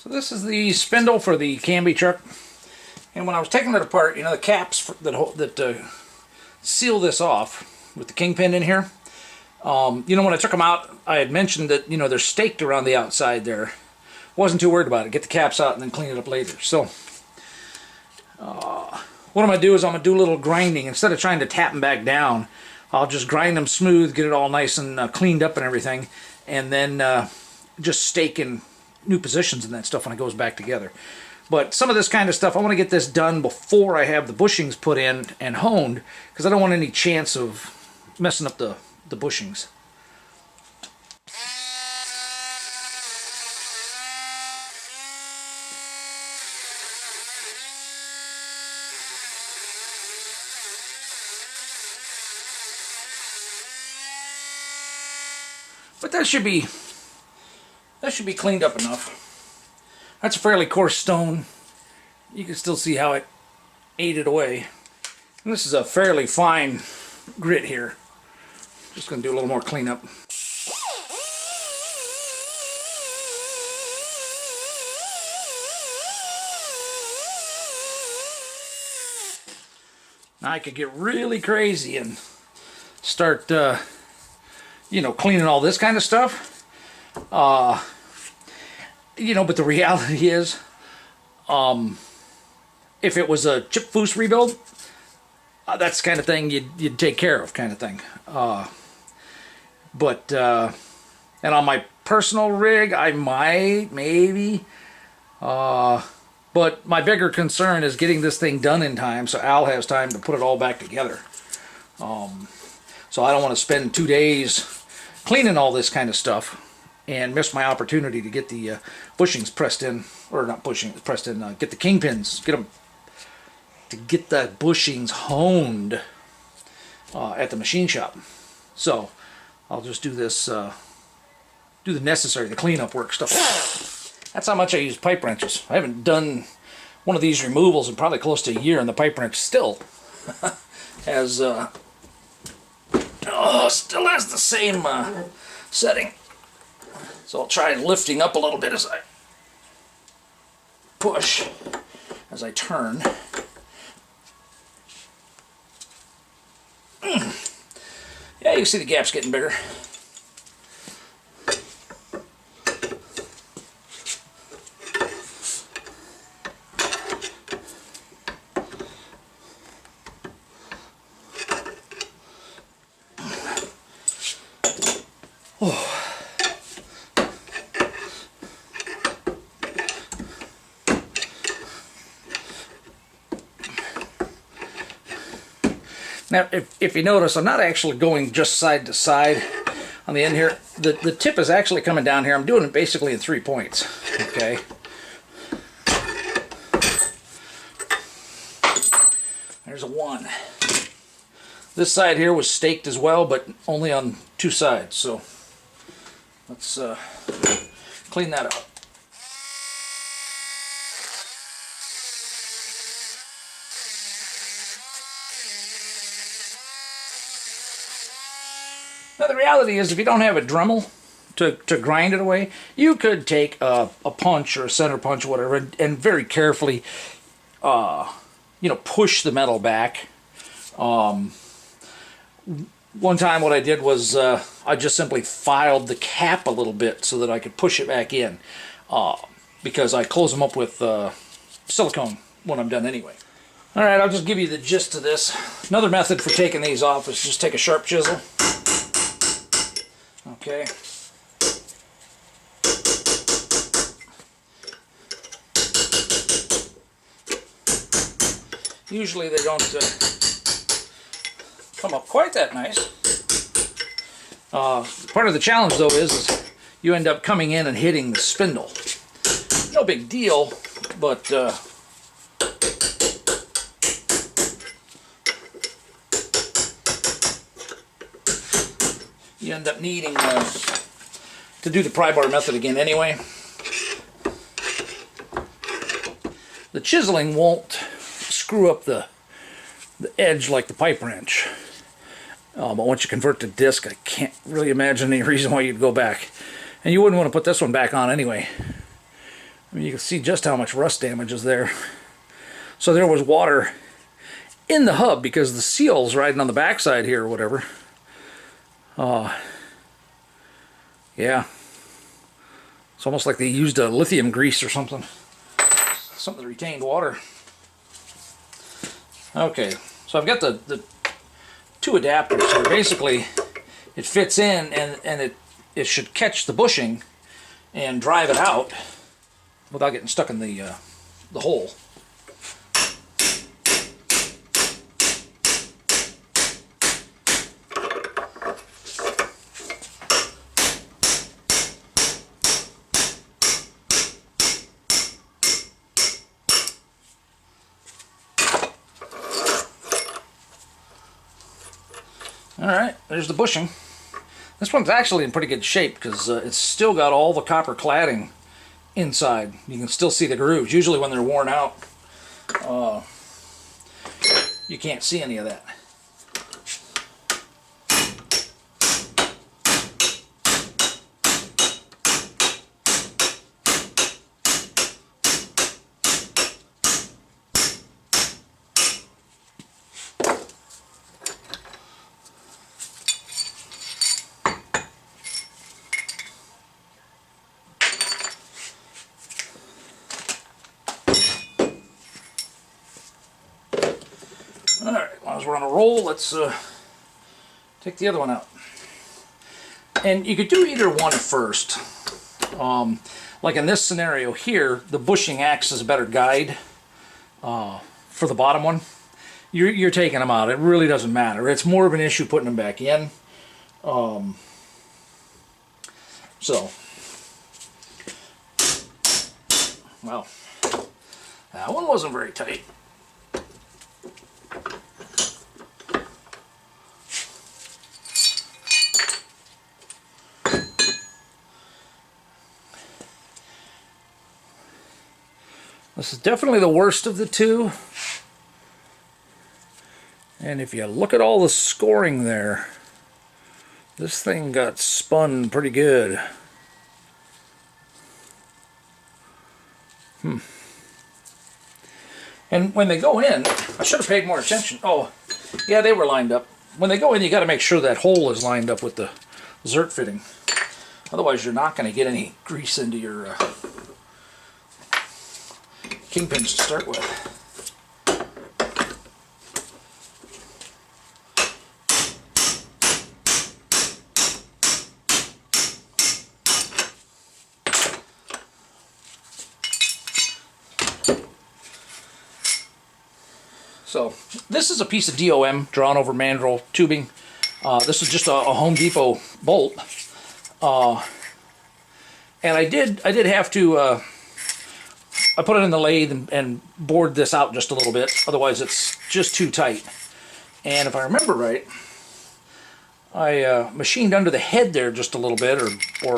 So this is the spindle for the Canby truck, and when I was taking it apart, you know, the caps that seal this off with the kingpin in here, you know, when I took them out, I had mentioned that, you know, they're staked around the outside there. Wasn't too worried about it. Get the caps out and then clean it up later. So what I'm going to do is I'm going to do a little grinding. Instead of trying to tap them back down, I'll just grind them smooth, get it all nice and cleaned up and everything, and then just stake in new positions and that stuff when it goes back together. But some of this kind of stuff, I want to get this done before I have the bushings put in and honed, because I don't want any chance of messing up the bushings. But that should be cleaned up enough. That's a fairly coarse stone. You can still see how it ate it away. And this is a fairly fine grit here. Just going to do a little more cleanup. Now I could get really crazy and start, you know, cleaning all this kind of stuff. You know, but the reality is, if it was a chip foose rebuild, that's the kind of thing you'd take care of, kind of thing. And on my personal rig, I might, maybe, but my bigger concern is getting this thing done in time so Al has time to put it all back together. So I don't want to spend 2 days cleaning all this kind of stuff and miss my opportunity to get the bushings pressed in, or not bushings, pressed in, get the kingpins, get the bushings honed at the machine shop. So I'll just do this, do the necessary, the cleanup work stuff. That's how much I use pipe wrenches. I haven't done one of these removals in probably close to a year, and the pipe wrench still has, still has the same setting. So I'll try lifting up a little bit as I push, as I turn. Yeah, you can see the gap's getting bigger. Oh. Now, if you notice, I'm not actually going just side to side on the end here. The tip is actually coming down here. I'm doing it basically in 3 points, okay? There's a 1. This side here was staked as well, but only on 2 sides, so let's clean that up. Now the reality is, if you don't have a Dremel to grind it away, you could take a punch or a center punch or whatever and very carefully, you know, push the metal back. One time what I did was I just simply filed the cap a little bit so that I could push it back in, because I close them up with silicone when I'm done anyway. Alright, I'll just give you the gist of this. Another method for taking these off is just take a sharp chisel. Okay. Usually they don't come up quite that nice. Part of the challenge, though, is you end up coming in and hitting the spindle. No big deal, but you end up needing to do the pry bar method again anyway. The chiseling won't screw up the edge like the pipe wrench. But once you convert to disc, I can't really imagine any reason why you'd go back. And you wouldn't want to put this one back on anyway. I mean, you can see just how much rust damage is there. So there was water in the hub because the seal's riding on the backside here or whatever. Yeah. It's almost like they used a lithium grease or something. Something that retained water. Okay, so I've got the two adapters here. Basically, it fits in and it should catch the bushing and drive it out without getting stuck in the hole. Alright, there's the bushing. This one's actually in pretty good shape because it's still got all the copper cladding inside. You can still see the grooves. Usually when they're worn out, you can't see any of that. Alright, as we're on a roll, let's take the other one out. And you could do either one first. Like in this scenario here, the bushing acts as a better guide for the bottom one. You're taking them out. It really doesn't matter. It's more of an issue putting them back in. So, well, that one wasn't very tight. This is definitely the worst of the two. And if you look at all the scoring there, this thing got spun pretty good. And when they go in, I should have paid more attention. Oh, yeah, they were lined up. When they go in, you got to make sure that hole is lined up with the zert fitting. Otherwise, you're not going to get any grease into your kingpins to start with. So this is a piece of DOM drawn over mandrel tubing. This is just a Home Depot bolt, and I did have to. I put it in the lathe and bored this out just a little bit. Otherwise, it's just too tight. And if I remember right, I machined under the head there just a little bit, or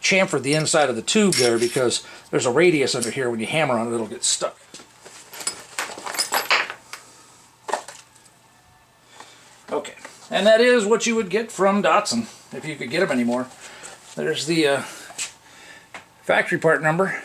chamfered the inside of the tube there because there's a radius under here. When you hammer on it, it'll get stuck. Okay, and that is what you would get from Datsun, if you could get them anymore. There's the factory part number.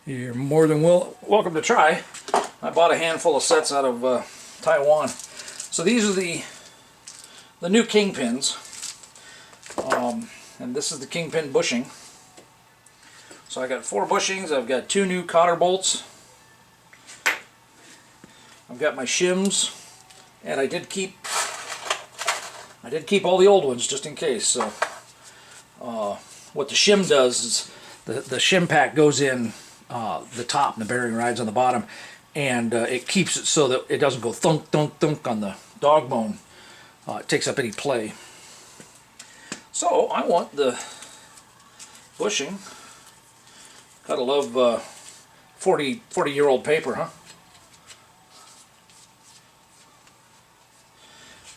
You're more than welcome to try. I bought a handful of sets out of Taiwan. So these are the new kingpins, and this is the kingpin bushing. So I got 4 bushings. I've got 2 new cotter bolts. I've got my shims, and I did keep all the old ones just in case. So what the shim does is the shim pack goes in the top and the bearing rides on the bottom, and it keeps it so that it doesn't go thunk thunk thunk on the dog bone. It takes up any play. So I want the bushing. Gotta love 40-year-old paper, huh?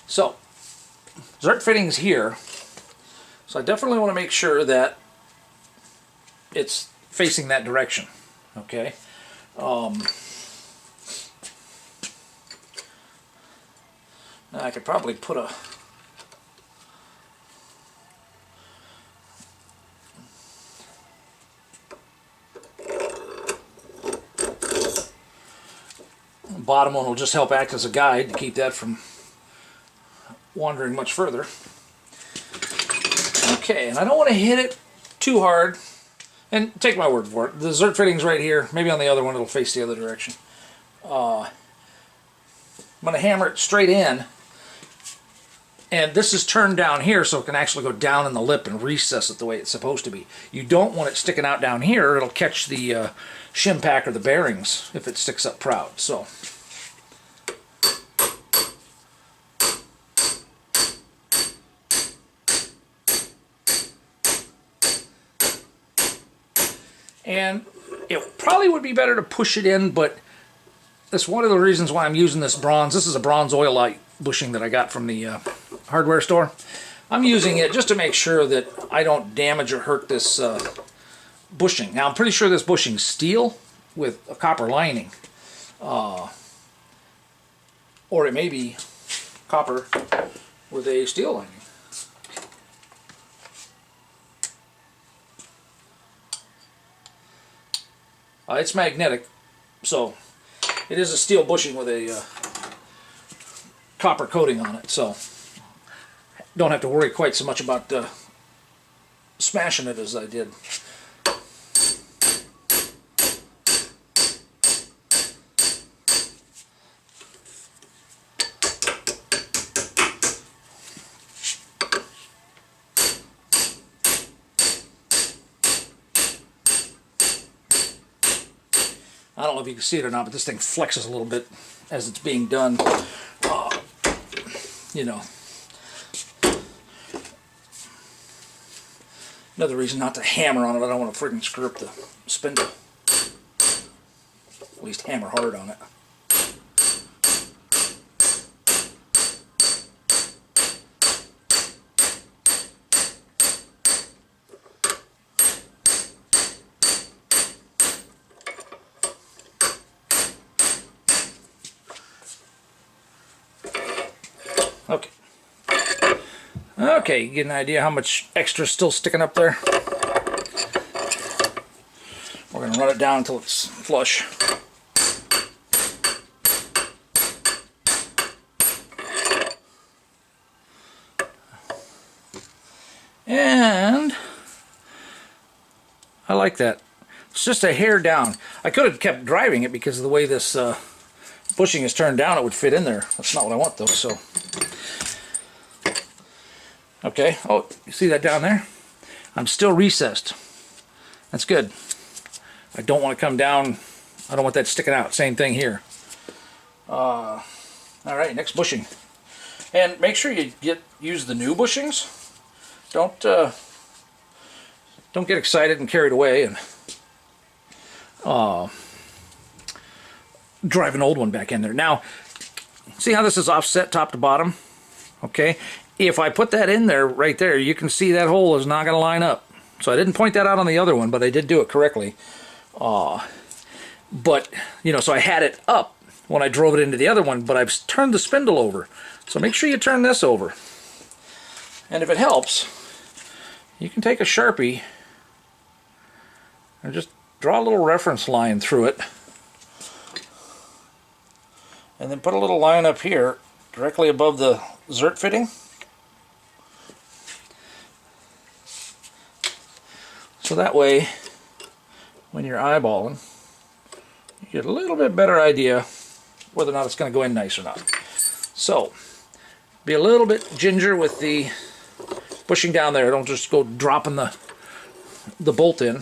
So zert fittings here. So I definitely want to make sure that it's facing that direction. Okay. Now I could probably put bottom one will just help act as a guide to keep that from wandering much further. Okay, and I don't want to hit it too hard. And take my word for it, the zert fitting's right here. Maybe on the other one it'll face the other direction. I'm going to hammer it straight in. And this is turned down here so it can actually go down in the lip and recess it the way it's supposed to be. You don't want it sticking out down here. It'll catch the shim pack or the bearings if it sticks up proud. So, and it probably would be better to push it in, but that's one of the reasons why I'm using this bronze. This is a bronze oil light bushing that I got from the hardware store. I'm using it just to make sure that I don't damage or hurt this bushing. Now I'm pretty sure this bushing's steel with a copper lining. Or it may be copper with a steel lining. It's magnetic, so it is a steel bushing with a copper coating on it, so don't have to worry quite so much about smashing it as I did. I don't know if you can see it or not, but this thing flexes a little bit as it's being done. You know, another reason not to hammer on it. I don't want to freaking screw up the spindle. At least hammer hard on it. Okay. Okay, you get an idea how much extra is still sticking up there. We're going to run it down until it's flush. And I like that. It's just a hair down. I could have kept driving it because of the way this bushing is turned down, it would fit in there. That's not what I want though, so. Okay, oh, you see that down there? I'm still recessed. That's good. I don't want to come down, I don't want that sticking out. Same thing here. Alright, next bushing. And make sure you use the new bushings. Don't get excited and carried away and drive an old one back in there. Now, see how this is offset top to bottom? Okay, if I put that in there, right there, you can see that hole is not going to line up. So I didn't point that out on the other one, but I did do it correctly. But, you know, so I had it up when I drove it into the other one, but I've turned the spindle over. So make sure you turn this over. And if it helps, you can take a Sharpie and just draw a little reference line through it. And then put a little line up here, directly above the zert fitting. So that way, when you're eyeballing, you get a little bit better idea whether or not it's going to go in nice or not. So, be a little bit ginger with the bushing down there. Don't just go dropping the bolt in.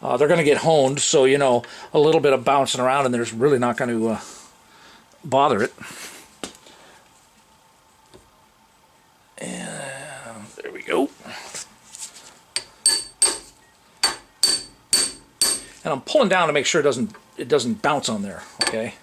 They're going to get honed, so you know a little bit of bouncing around and there's really not going to bother it. And there we go. And I'm pulling down to make sure it doesn't bounce on there, okay?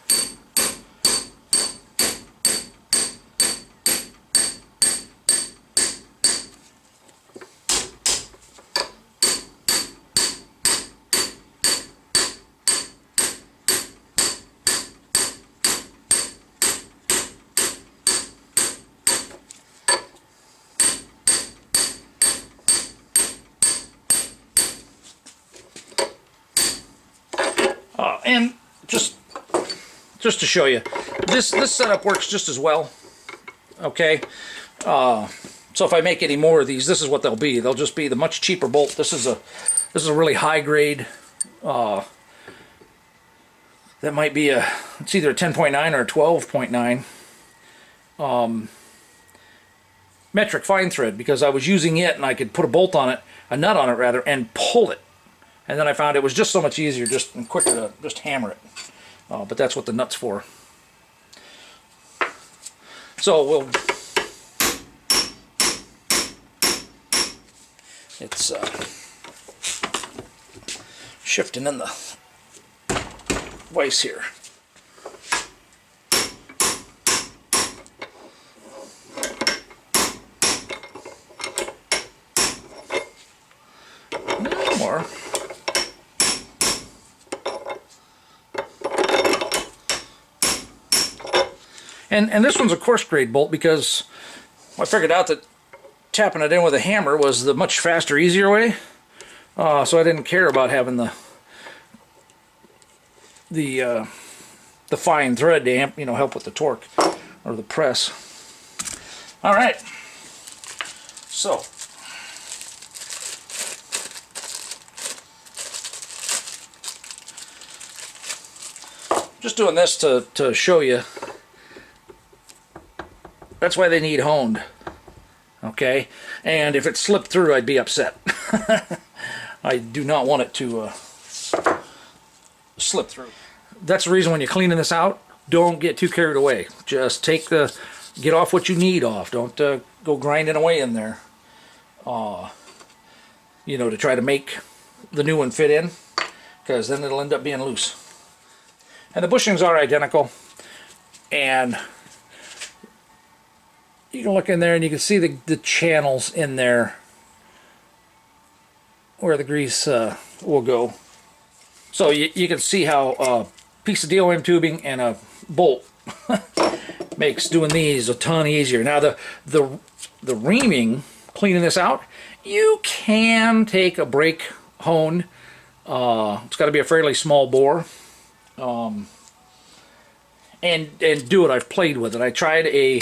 And just just to show you, this setup works just as well. Okay, so if I make any more of these, this is what they'll be. They'll just be the much cheaper bolt. This is a really high grade. That might be it's either a 10.9 or a 12.9 metric fine thread, because I was using it and I could put a bolt on it, a nut on it rather, and pull it. And then I found it was just so much easier, and quicker to just hammer it. But that's what the nut's for. So it's shifting in the vise here. More. And this one's a coarse grade bolt because I figured out that tapping it in with a hammer was the much faster, easier way. So I didn't care about having the fine thread to help with the torque or the press. All right. So just doing this to show you. That's why they need honed. Okay, and if it slipped through, I'd be upset. I do not want it to slip through. That's the reason when you're cleaning this out, don't get too carried away. Just get off what you need off. Don't go grinding away in there. To try to make the new one fit in, because then it'll end up being loose. And the bushings are identical, and you can look in there and you can see the channels in there where the grease will go. So you can see how a piece of DOM tubing and a bolt makes doing these a ton easier. Now the reaming, cleaning this out, you can take a brake hone. It's got to be a fairly small bore. And do it. I've played with it. I tried a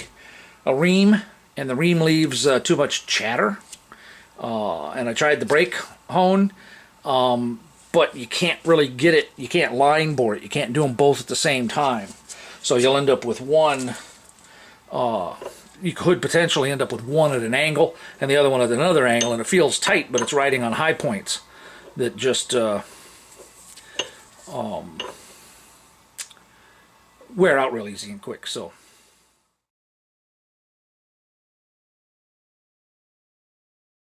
ream, and the ream leaves too much chatter. And I tried the brake hone, but you can't really get it. You can't line bore it. You can't do them both at the same time. So you'll end up with one. You could potentially end up with one at an angle and the other one at another angle, and it feels tight, but it's riding on high points that just wear out real easy and quick. So